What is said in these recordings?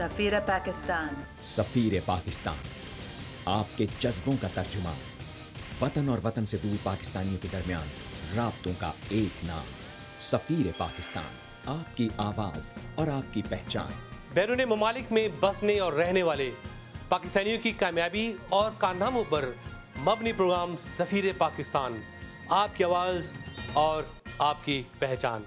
सफीर पाकिस्तान। सफीर पाकिस्तान, आपके जज्बों का तर्जुमा, वतन और वतन से दूर पाकिस्तानियों के दरमियान राब्तों का एक नाम। सफीर पाकिस्तान, आपकी आवाज़ और आपकी पहचान। बैरून ममालिक में बसने और रहने वाले पाकिस्तानियों की कामयाबी और कारनामों पर मबनी प्रोग्राम सफीर पाकिस्तान, आपकी आवाज़ और आपकी पहचान।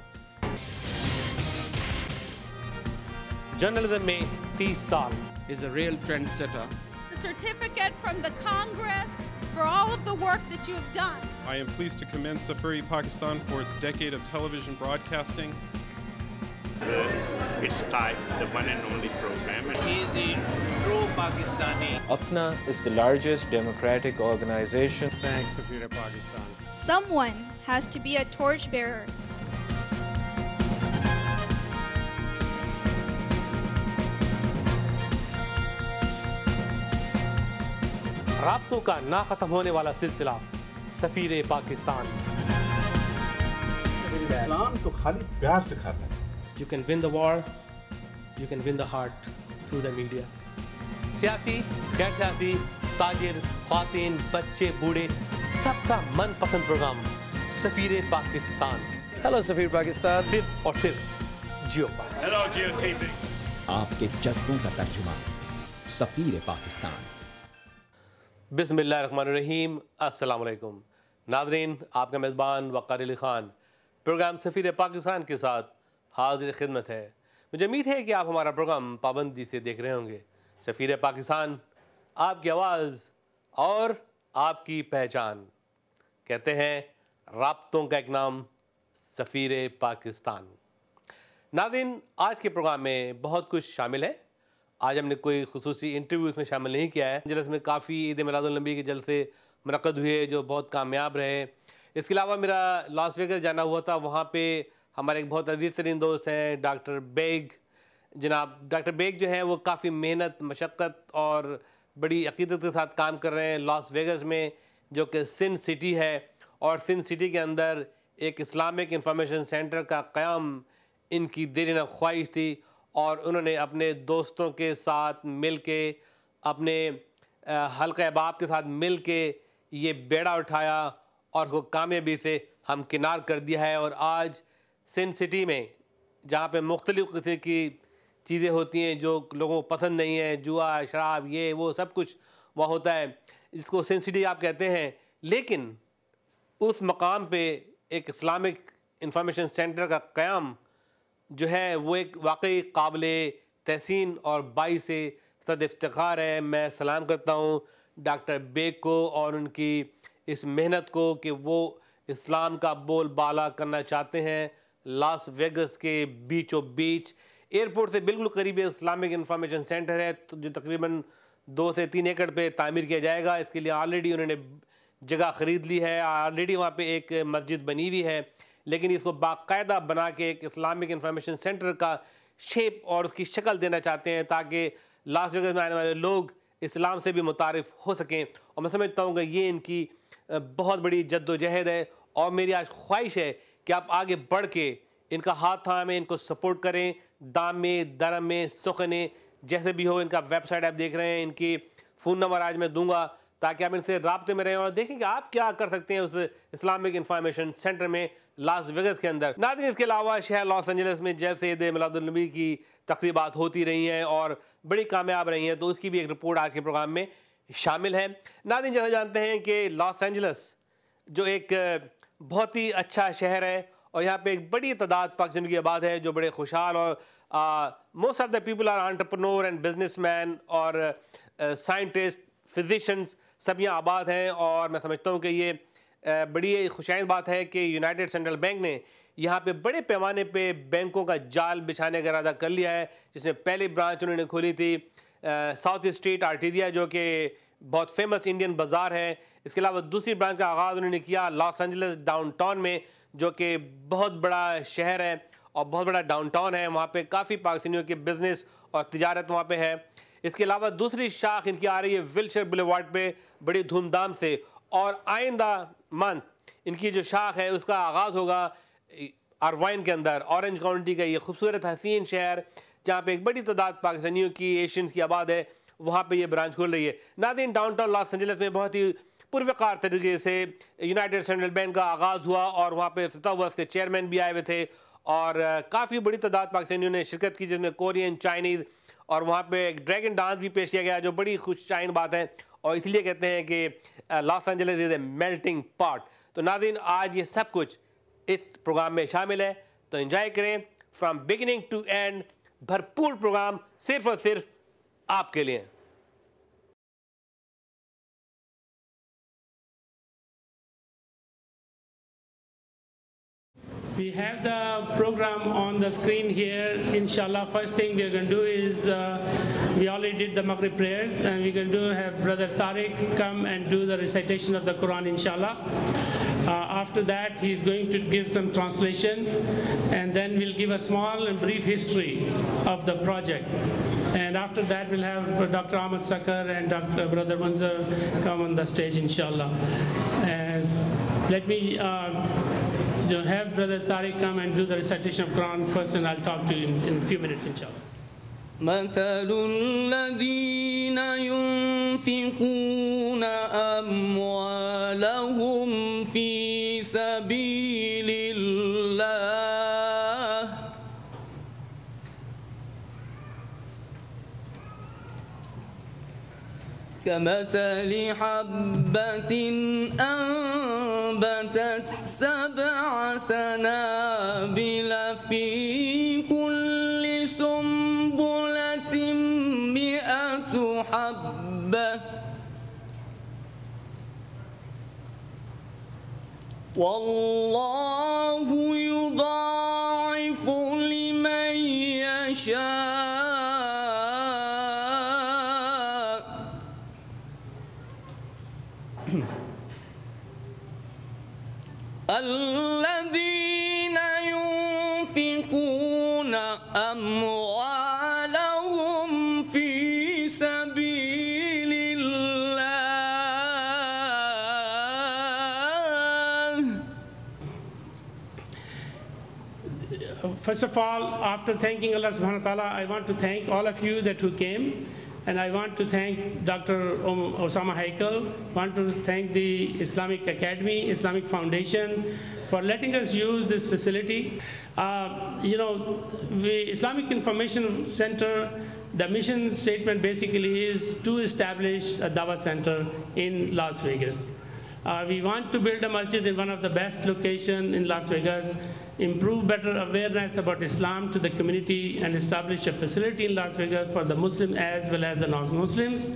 जर्नलिज्म में 30 साल is a real trendsetter. The certificate from the Congress for all of the work that you have done. I am pleased to commend Safiri Pakistan for its decade of television broadcasting. Its type, the one and only program. He is the true Pakistani. Apna is the largest democratic organization. Thanks, Safiri Pakistan. Someone has to be a torchbearer. राब्तों का ना खत्म होने वाला सिलसिला सफीर पाकिस्तान। इस्लाम तो खाली प्यार सिखाता है। You can win the war, you can win the heart through the media. सियासी, गैर सियासी, ताजिर, ख्वातीन, बच्चे, बूढ़े, सबका मनपसंद programme Safir Pakistan. Hello, Safir Pakistan. सिर्फ और सिर्फ जियो पर। Hello, Geo TV. आपके जज्बों का तर्जुमा, सफीर पाकिस्तान। बिस्मिल्लाहिर्रहमानिर्रहीम, अस्सलाम वालेकुम। नाज़रीन, आपका मेज़बान वक़ार अली ख़ान प्रोग्राम सफ़ीर पाकिस्तान के साथ हाज़िर खिदमत है। मुझे उम्मीद है कि आप हमारा प्रोग्राम पाबंदी से देख रहे होंगे। सफ़ीर पाकिस्तान, आपकी आवाज़ और आपकी पहचान। कहते हैं राब्तों का एक नाम सफ़ीर पाकिस्तान। नाज़रीन, आज के प्रोग्राम में बहुत कुछ शामिल है। आज हमने कोई खुसूसी इंटरव्यू इसमें शामिल नहीं किया है। जलसे में काफ़ी ईद मिलादुन नबी के जलसे मुनक़्क़द हुए जो बहुत कामयाब रहे। इसके अलावा मेरा लास वेगस जाना हुआ था। वहाँ पे हमारे एक बहुत अजीज़ तरीन दोस्त हैं डॉक्टर बेग। जनाब डॉक्टर बेग जो हैं वो काफ़ी मेहनत, मशक्क़त और बड़ी अक़ीदत के साथ काम कर रहे हैं लास वेगस में, जो कि सिन सिटी है। और सिन सिटी के अंदर एक इस्लामिक इंफॉर्मेशन सेंटर का क़याम इनकी देरीना ख्वाहिश थी और उन्होंने अपने दोस्तों के साथ मिल के, अपने हल्का अहबाब के साथ मिल के ये बेड़ा उठाया और उसको कामयाबी से हमकिनार कर दिया है। और आज सिन सिटी में जहाँ पे मुख्तलिफ़ किस्म की चीज़ें होती हैं जो लोगों को पसंद नहीं है, जुआ, शराब, ये वो सब कुछ वहाँ होता है, जिसको सिन सिटी आप कहते हैं। लेकिन उस मकाम पे एक इस्लामिक इंफॉर्मेशन सेंटर का क़याम जो है वो एक वाकई काबिल तहसीन और बाइस सद इफ्तिखार है। मैं सलाम करता हूँ डॉक्टर बेग को और उनकी इस मेहनत को कि वो इस्लाम का बोल बाला करना चाहते हैं। लास वेगस के बीचों बीच एयरपोर्ट से बिल्कुल करीब इस्लामिक इंफॉर्मेशन सेंटर है, तो जो तकरीबन 2 से 3 एकड़ पे तामीर किया जाएगा। इसके लिए ऑलरेडी उन्होंने जगह ख़रीद ली है, ऑलरेडी वहाँ पे एक मस्जिद बनी हुई है, लेकिन इसको बाकायदा बना के एक इस्लामिक इंफॉर्मेशन सेंटर का शेप और उसकी शक्ल देना चाहते हैं ताकि लास वेगस में आने वाले लोग इस्लाम से भी मुतारिफ़ हो सकें। और मैं समझता हूँ कि ये इनकी बहुत बड़ी जद्दोजहद है और मेरी आज ख्वाहिश है कि आप आगे बढ़ के इनका हाथ थामें, इनको सपोर्ट करें, दाम में, दरम में, सुखने जैसे भी हो। इनका वेबसाइट आप देख रहे हैं, इनकी फ़ोन नंबर आज मैं दूँगा ताकि आप इनसे राब्ते में रहें और देखें कि आप क्या कर सकते हैं उस इस्लामिक इंफॉर्मेशन सेंटर में लास वेगस के अंदर। नाज़रीन, इसके अलावा शहर लॉस एंजलिस में जैसे ईद मिलादुन नबी की तक़रीबात होती रही हैं और बड़ी कामयाब रही हैं, तो उसकी भी एक रिपोर्ट आज के प्रोग्राम में शामिल है। नाज़रीन, जैसे जानते हैं कि लॉस एंजलिस जो एक बहुत ही अच्छा शहर है और यहाँ पे एक बड़ी तादाद पाकिस्तान की आबाद है जो बड़े खुशहाल और most of the people are entrepreneur and businessman और साइंटिस्ट, फिजिशियंस सब यहाँ आबाद हैं। और मैं समझता हूँ कि ये बड़ी खुशाइन बात है कि यूनाइटेड सेंट्रल बैंक ने यहाँ पे बड़े पैमाने पे बैंकों का जाल बिछाने का इरादा कर लिया है, जिसमें पहली ब्रांच उन्होंने खोली थी साउथ स्ट्रीट आर्टीरिया, जो कि बहुत फेमस इंडियन बाज़ार है। इसके अलावा दूसरी ब्रांच का आगाज़ उन्होंने किया लॉस एंजलिस डाउनटाउन में, जो कि बहुत बड़ा शहर है और बहुत बड़ा डाउनटाउन है। वहाँ पे काफ़ी पाकिस्तानियों के बिज़नेस और तिजारत वहाँ पे है। इसके अलावा दूसरी शाख इनकी आ रही है विल्शर बुलेवार्ड पे बड़ी धूमधाम से, और आइंदा मंथ इनकी जो शाख है उसका आगाज़ होगा आरवाइन के अंदर, ऑरेंज काउंटी का ये खूबसूरत हसीन शहर جہاں پہ ایک بڑی تعداد پاکستانیوں کی ایشینز کی آباد ہے، وہاں پہ یہ برانچ کھول رہی ہے. ناظرین، ڈاؤن ٹاؤن لاس اینجلس میں بہت ہی پروقار طریقے سے یونائٹڈ سینٹرل بینک کا آغاز ہوا اور وہاں پہ افتتاح ہوا. اس کے چیئرمین بھی آئے ہوئے تھے اور کافی بڑی تعداد پاکستانیوں نے شرکت کی، جس میں کورین، چائنیز، اور وہاں پہ ایک ڈریگن ڈانس بھی پیش کیا گیا جو بڑی خوش چائن بات ہے، اور اس لیے کہتے ہیں کہ لاس اینجلس از اے میلٹنگ پاٹ. تو ناظرین، آج یہ سب کچھ اس پروگرام میں شامل ہے، تو انجوائے کریں فرام بگننگ ٹو اینڈ. بھرپور پروگرام صرف اور صرف آپ کے لیے. We have the program on the screen here. Inshallah, first thing we are going to do is we already did the Maghrib prayers, and we're going to have Brother Tariq come and do the recitation of the Quran, inshallah. After that, he's going to give some translation, and then we'll give a small and brief history of the project. And after that, we'll have Dr. Ahmad Sakar and Dr. Brother Munzar come on the stage, inshallah. And let me have Brother Tariq come and do the recitation of Quran first, and I'll talk to you in a few minutes, inshallah. مثل الذين ينفقون أموالهم في سبيل الله كمثل حبة أنبتت 7 سنابل في كل سنبلة 100 حبة والله يضاعف لمن يشاء الذين ينفقون أموالهم في سبيل الله. First of all, after thanking Allah subhanahu wa ta'ala, I want to thank all of you who came. And I want to thank Dr. Osama Haikal, want to thank the Islamic Academy, Islamic Foundation for letting us use this facility. The Islamic Information Center, the mission statement basically is to establish a Dawah center in Las Vegas. We want to build a masjid in one of the best locations in Las Vegas, improve better awareness about Islam to the community, and establish a facility in Las Vegas for the Muslims as well as the non-Muslims.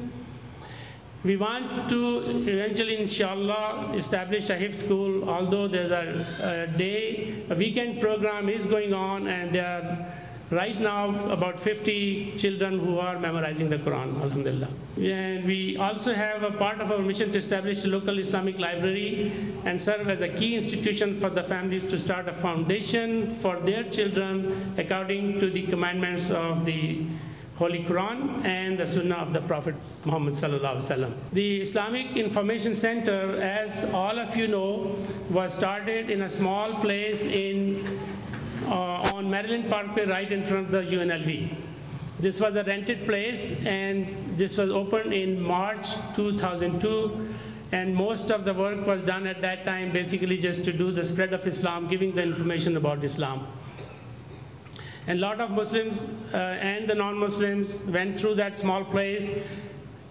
We want to eventually, inshallah, establish a Hifz school, although there's a weekend program is going on, and there are right now about 50 children who are memorizing the Quran, alhamdulillah. And we also have a part of our mission to establish a local Islamic library and serve as a key institution for the families to start a foundation for their children according to the commandments of the Holy Quran and the Sunnah of the Prophet Muhammad sallallahu alaihi wasallam. The Islamic Information Center, as all of you know, was started in a small place on Maryland Parkway, right in front of the UNLV. This was a rented place, and this was opened in March 2002. And most of the work was done at that time, basically just to do the spread of Islam, giving the information about Islam. And a lot of Muslims and the non-Muslims went through that small place.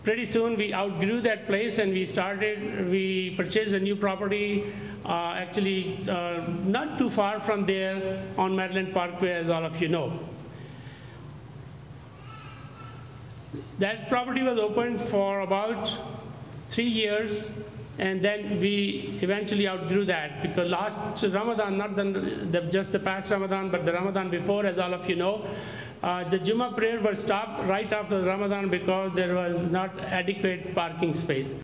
Pretty soon we outgrew that place, and we purchased a new property, actually not too far from there on Maryland Parkway, as all of you know. That property was opened for about 3 years, and then we eventually outgrew that, because last Ramadan, not just the past Ramadan, but the Ramadan before, as all of you know, the Jummah prayer was stopped right after Ramadan because there was not adequate parking space.